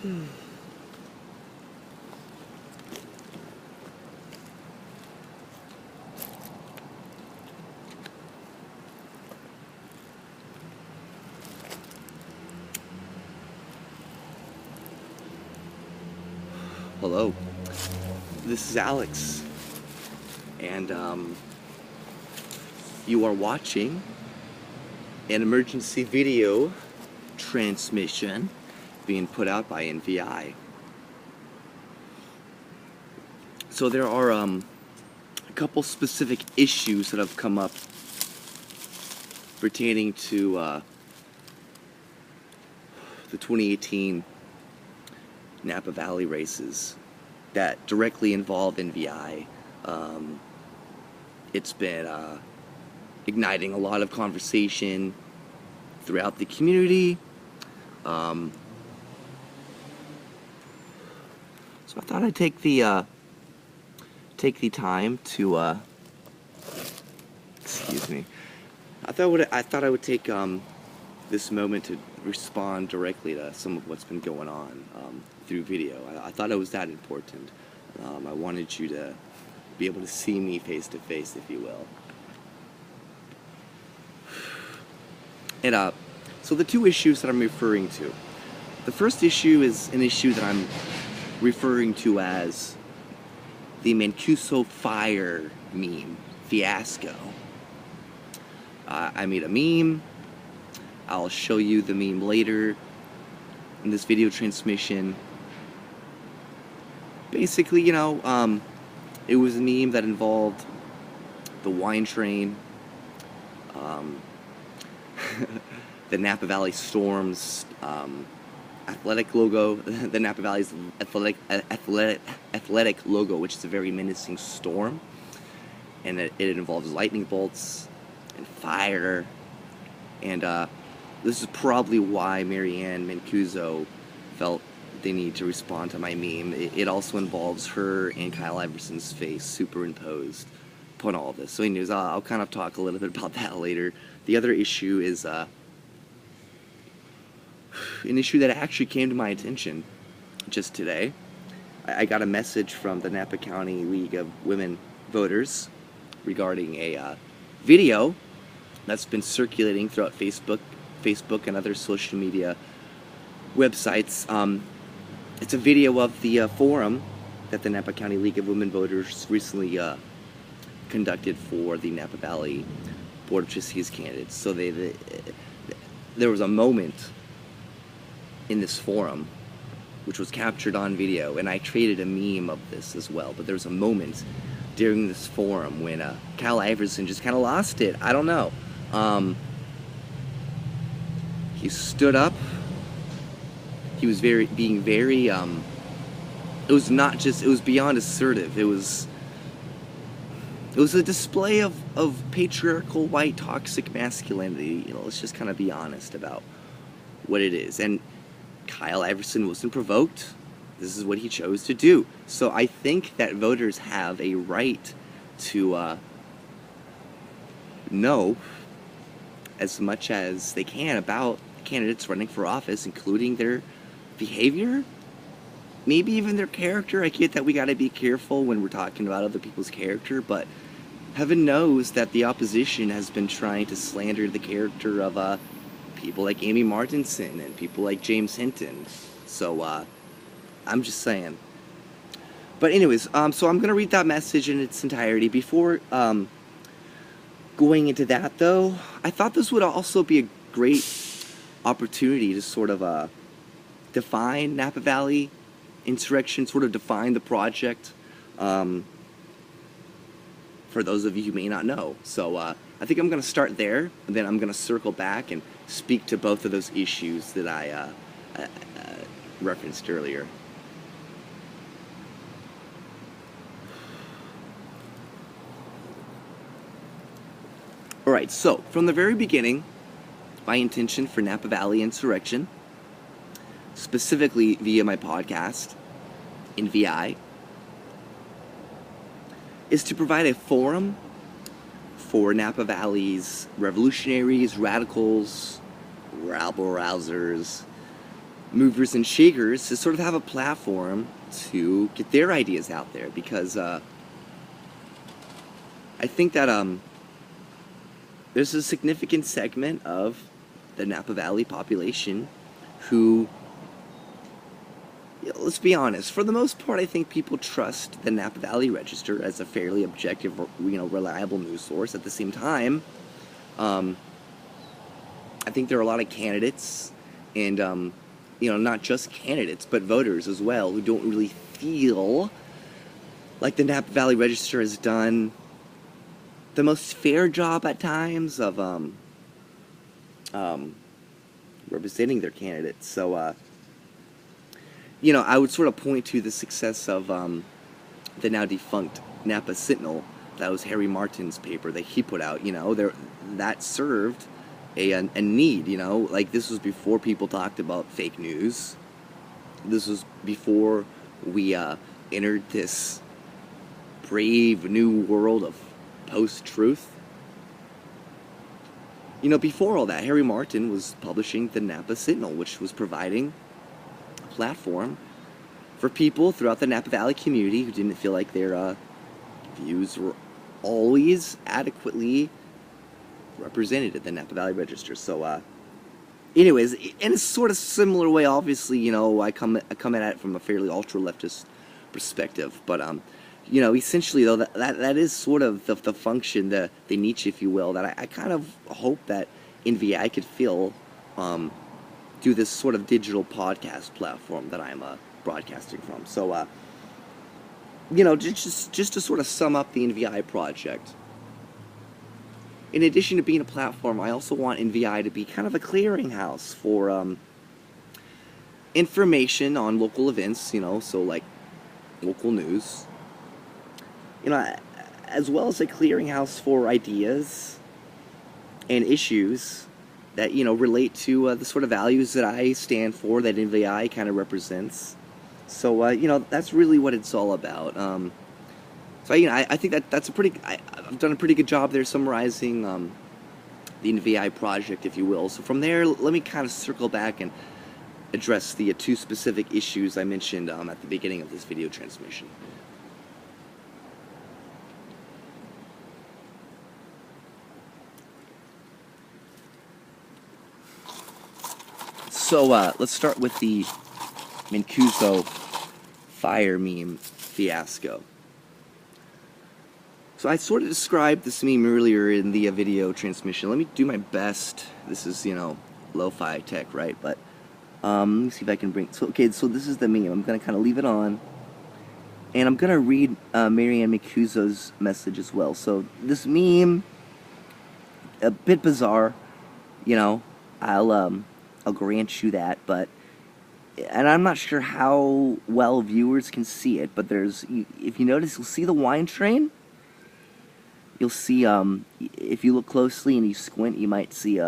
Hello, this is Alex, and you are watching an emergency video transmission being put out by NVI. So there are a couple specific issues that have come up pertaining to the 2018 Napa Valley races that directly involve NVI. It's been igniting a lot of conversation throughout the community. So I thought I'd take the time to excuse me. I thought I would take this moment to respond directly to some of what's been going on through video. I thought it was that important. I wanted you to be able to see me face to face, if you will. And so the two issues that I'm referring to. The first issue is an issue that I'm referring to as the Mancuso fire meme fiasco. I made a meme. I'll show you the meme later in this video transmission. Basically, you know, it was a meme that involved the wine train, the Napa Valley Storm's athletic logo, the Napa Valley's athletic logo, which is a very menacing storm, and it involves lightning bolts and fire, and this is probably why Marianne Mancuso felt they need to respond to my meme. It also involves her and Kyle Iverson's face superimposed upon all of this. So anyways, I'll kind of talk a little bit about that later. The other issue is an issue that actually came to my attention just today. I got a message from the Napa County League of Women Voters regarding a video that's been circulating throughout Facebook and other social media websites. It's a video of the forum that the Napa County League of Women Voters recently conducted for the Napa Valley Board of Trustees candidates. So there was a moment in this forum which was captured on video, and I created a meme of this as well. But there was a moment during this forum when Kyle Iverson just kind of lost it. I don't know. He stood up. He was being very, it was not just, it was beyond assertive. It was a display of patriarchal, white, toxic masculinity. You know, let's just kind of be honest about what it is. And Kyle Iverson wasn't provoked. This is what he chose to do. So I think that voters have a right to know as much as they can about candidates running for office, including their behavior, maybe even their character. I get that we got to be careful when we're talking about other people's character, but heaven knows that the opposition has been trying to slander the character of people like Amy Martinson and people like James Hinton. So I'm just saying. But anyways, so I'm gonna read that message in its entirety. Before going into that, though, I thought this would also be a great opportunity to sort of define Napa Valley insurrection, sort of define the project for those of you who may not know. So I think I'm going to start there, and then I'm going to circle back and speak to both of those issues that I referenced earlier. Alright, so from the very beginning, my intention for Napa Valley insurrection, specifically via my podcast, NVI, is to provide a forum for Napa Valley's revolutionaries, radicals, rabble-rousers, movers and shakers to sort of have a platform to get their ideas out there, because I think that there's a significant segment of the Napa Valley population who, let's be honest, for the most part, I think people trust the Napa Valley Register as a fairly objective, reliable news source. At the same time, I think there are a lot of candidates, and not just candidates, but voters as well, who don't really feel like the Napa Valley Register has done the most fair job at times of representing their candidates. So, I would sort of point to the success of the now defunct Napa Sentinel. That was Harry Martin's paper that he put out. That served a need. Like, this was before people talked about fake news. This was before we entered this brave new world of post-truth. Before all that, Harry Martin was publishing the Napa Sentinel, which was providing a platform for people throughout the Napa Valley community who didn't feel like their views were always adequately represented at the Napa Valley Register. So, anyways, in a sort of similar way, obviously, I come at it from a fairly ultra-leftist perspective, but essentially, though, that is sort of the function, the niche, if you will, that I kind of hope that NVI could fill through this sort of digital podcast platform that I'm broadcasting from. So, just to sort of sum up the NVI project, in addition to being a platform, I also want NVI to be kind of a clearinghouse for information on local events, so like local news, as well as a clearinghouse for ideas and issues that, relate to the sort of values that I stand for, that NVI kind of represents. So, that's really what it's all about. So, I think that's I've done a pretty good job there summarizing the NVI project, if you will. So from there, let me kind of circle back and address the two specific issues I mentioned at the beginning of this video transmission. So let's start with the Mancuso fire meme fiasco. So I sort of described this meme earlier in the video transmission. Let me do my best. This is, lo-fi tech, right? But let me see if I can bring... So this is the meme. I'm going to kind of leave it on. And I'm going to read Marianne Mancuso's message as well. So this meme, a bit bizarre, I'll grant you that, and I'm not sure how well viewers can see it, but if you notice, you'll see the wine train. You'll see, if you look closely and you squint, you might see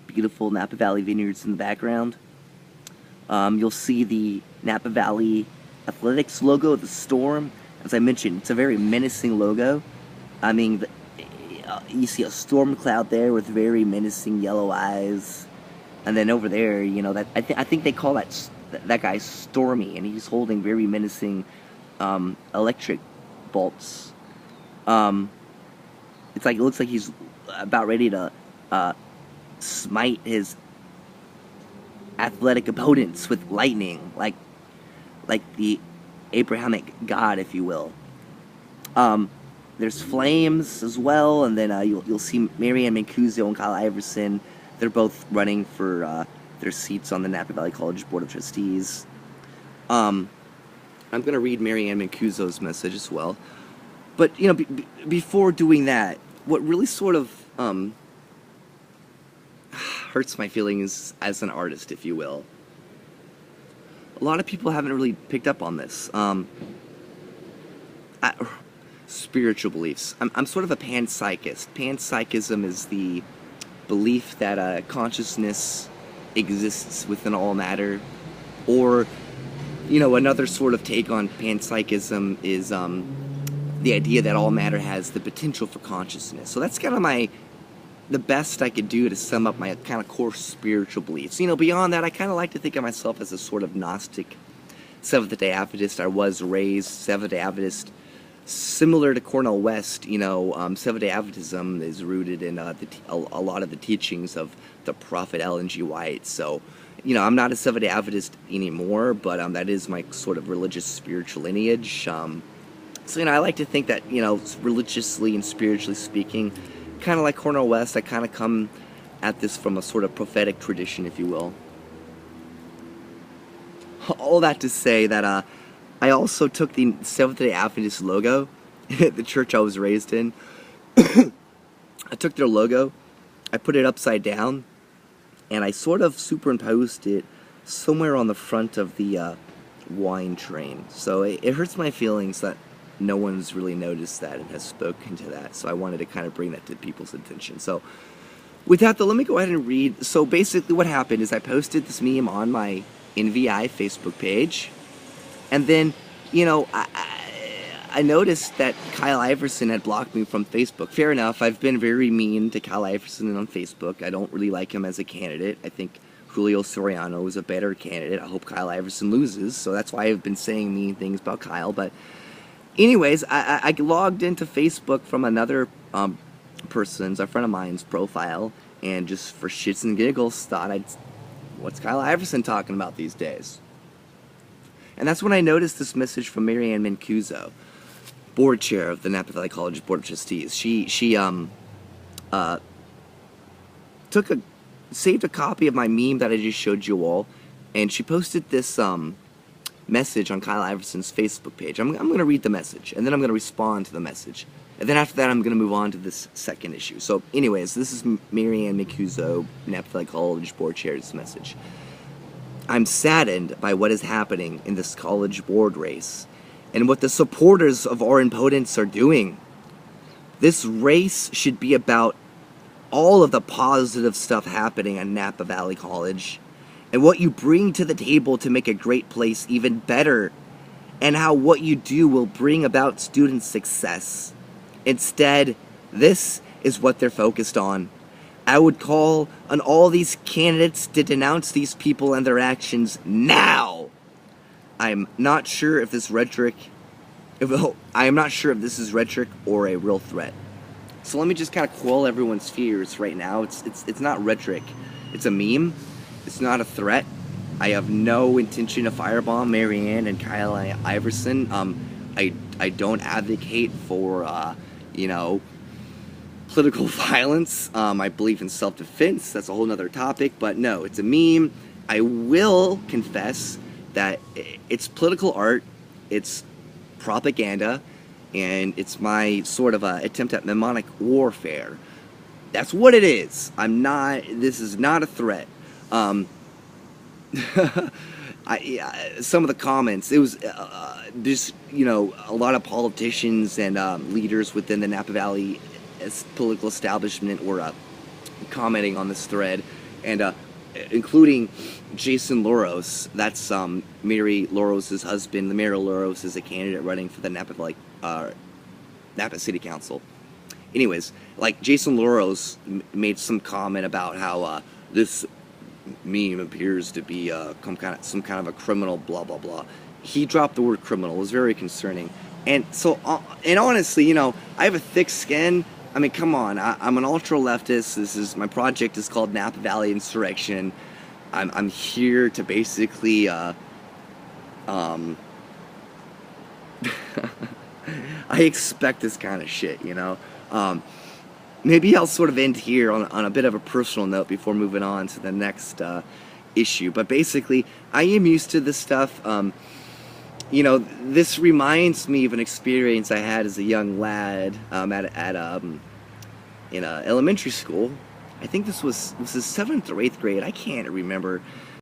beautiful Napa Valley vineyards in the background. You'll see the Napa Valley Athletics logo, the storm. As I mentioned, it's a very menacing logo. I mean, you see a storm cloud there with very menacing yellow eyes, and then over there, I think they call that guy Stormy, and he's holding very menacing electric bolts. It looks like he's about ready to smite his athletic opponents with lightning, like the Abrahamic God, if you will. There's flames as well, and then you'll see Marianne Mancuso and Kyle Iverson. They're both running for their seats on the Napa Valley College Board of Trustees. I'm going to read Marianne Mancuso's message as well. But, before doing that, what really sort of hurts my feelings as an artist, if you will, a lot of people haven't really picked up on this. Spiritual beliefs. I'm sort of a panpsychist. Panpsychism is the belief that consciousness exists within all matter, or another sort of take on panpsychism is the idea that all matter has the potential for consciousness. So that's kind of my the best I could do to sum up my kind of core spiritual beliefs. You know, beyond that, I kind of like to think of myself as a sort of Gnostic Seventh-day Adventist. I was raised Seventh-day Adventist, similar to Cornel West. You know, Seventh-day Adventism is rooted in a lot of the teachings of the prophet Ellen G. White. So, you know, I'm not a Seventh-day Adventist anymore, but that is my sort of religious spiritual lineage. So, you know, I like to think that, you know, religiously and spiritually speaking, kind of like Cornel West, I kind of come at this from a sort of prophetic tradition, if you will. All that to say that I also took the Seventh-day Adventist logo, the church I was raised in. I took their logo, I put it upside down, and I sort of superimposed it somewhere on the front of the wine train. So it hurts my feelings that no one's really noticed that and has spoken to that. So I wanted to kind of bring that to people's attention. So with that, though, let me go ahead and read. So basically what happened is I posted this meme on my NVI Facebook page. And then, you know, I noticed that Kyle Iverson had blocked me from Facebook. Fair enough. I've been very mean to Kyle Iverson on Facebook. I don't really like him as a candidate. I think Julio Soriano is a better candidate. I hope Kyle Iverson loses. So that's why I've been saying mean things about Kyle. But anyways, I logged into Facebook from another person's, a friend of mine's profile, and just for shits and giggles thought what's Kyle Iverson talking about these days? And that's when I noticed this message from Marianne Mancuso, board chair of the Napa Valley College Board of Trustees. She saved a copy of my meme that I just showed you all, and she posted this message on Kyle Iverson's Facebook page. I'm going to read the message, and then I'm going to respond to the message. And then after that, I'm going to move on to this second issue. So anyways, this is Marianne Mancuso, Napa Valley College Board Chair's message. I'm saddened by what is happening in this college board race and what the supporters of our opponents are doing. This race should be about all of the positive stuff happening at Napa Valley College and what you bring to the table to make a great place even better, and how what you do will bring about student success. Instead, this is what they're focused on. I would call on all these candidates to denounce these people and their actions now. I'm not sure if this rhetoric, I am not sure if this is rhetoric or a real threat. So let me just kind of quell everyone's fears right now. It's not rhetoric. It's a meme. It's not a threat. I have no intention to firebomb Marianne and Kyle Iverson. I don't advocate for you know, political violence. I believe in self-defense. That's a whole nother topic. But no, it's a meme. I will confess that it's political art. It's propaganda. And it's my sort of attempt at mnemonic warfare. That's what it is. This is not a threat. Some of the comments, it was just, you know, a lot of politicians and leaders within the Napa Valley political establishment were commenting on this thread, and including Jason Loros. That's Mary Loros' husband. Mary Loros is a candidate running for the Napa Valley Napa City Council. Anyways, like Jason Loros made some comment about how this meme appears to be some kind of a criminal, blah blah blah. He dropped the word criminal. It was very concerning. And so, and honestly, you know, I have a thick skin. I mean, come on. I'm an ultra leftist. My project is called Napa Valley Insurrection. I'm here to basically I expect this kind of shit, you know. Maybe I'll sort of end here on a bit of a personal note before moving on to the next issue. But basically, I am used to this stuff. You know, this reminds me of an experience I had as a young lad in elementary school. I think this was 7th or 8th grade. I can't remember.